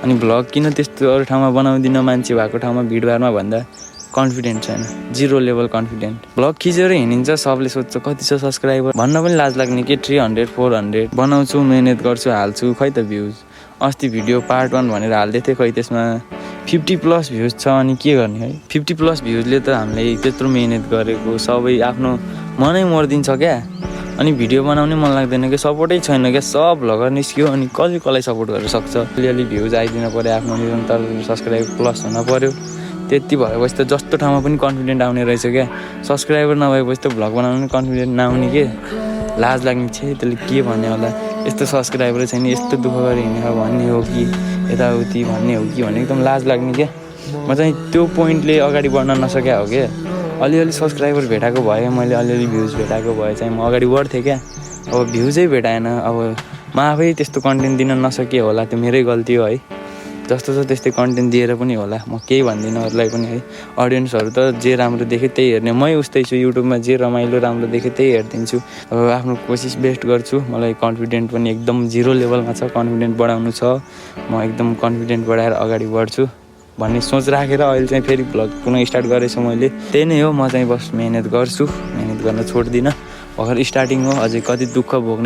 अनि भ्लग किन त्यस्तो अरू ठाउँमा बनाउँदिनँ मान्छे भएको ठाउँमा भिडभाडमा भन्दा कन्फिडेन्ट छैन, 0 लेभल कन्फिडेन्ट। भ्लग खिचेर हिँडिन्छ, सबले सोध्छ कति छ सब्सक्राइबर भन्न पनि लाज लाग्ने के 300 400 बनाउँछु, मेहनत गर्छु, हाल्छु, खै त भ्युज। अस्ति भिडियो पार्ट 1 भनेर हाल्दै थिएँ, खै त्यसमा 50+ भ्युज छ। अनि के गर्ने है, 50+ भ्युजले त हामीलाई त्यत्रो मेहनत गरेको सबै आफ्नो मनै मरिदिन्छ क्या। अनि भिडियो बनाउने मन लाग्दैन क्या, सपोर्टै छैन क्या, सब भ्लगर निस्क्यो अनि कसलाई सपोर्ट गर्न सक्छ। अलिअलि भ्युज आइदिन पऱ्यो, आफ्नो निरन्तर सब्सक्राइब प्लस हुन पऱ्यो, त्यति भएपछि त जस्तो ठाउँमा पनि कन्फिडेन्ट आउने रहेछ क्या। सब्सक्राइबर नभएपछि त भ्लग बनाउनु कन्फिडेन्ट नआउने के, लाज लाग्ने छ। त्यसले के भन्ने होला, यस्तो सब्सक्राइबर छैन, यस्तो दुःख गरी हिँडेर भन्ने हो कि यताउति भन्ने हो कि भने एकदम लाज लाग्ने क्या। म चाहिँ त्यो पोइन्टले अगाडि बढ्न नसक्या हो क्या। अलिअलि सब्सक्राइबर भेटाएको भए, मैले अलिअलि भ्युज भेटाएको भए चाहिँ म अगाडि बढ्थेँ क्या। अब भ्युजै भेटाएन, अब म आफै त्यस्तो कन्टेन्ट दिन नसके होला, त्यो मेरै गल्ती हो है। जस्तो छ त्यस्तै कन्टेन्ट दिएर पनि होला, म केही भन्दिनँ अरूलाई पनि है। अडियन्सहरू त जे राम्रो देखेँ त्यही हेर्ने, मै उस्तै छु। युट्युबमा जे रमाइलो राम्रो देखेँ त्यही हेरिदिन्छु। अब आफ्नो कोसिस बेस्ट गर्छु। मलाई कन्फिडेन्ट पनि एकदम 0 लेभलमा छ, कन्फिडेन्ट बढाउनु छ। म एकदम कन्फिडेन्ट बढाएर अगाडि बढ्छु भन्ने सोच राखेर अहिले चाहिँ फेरि भ्लग पुनः स्टार्ट गरेछु मैले। त्यही नै हो, म चाहिँ बस मेहनत गर्छु, मेहनत गर्न छोड्दिनँ। भर्खर स्टार्टिङ हो, अझै कति दुःख भोग्ने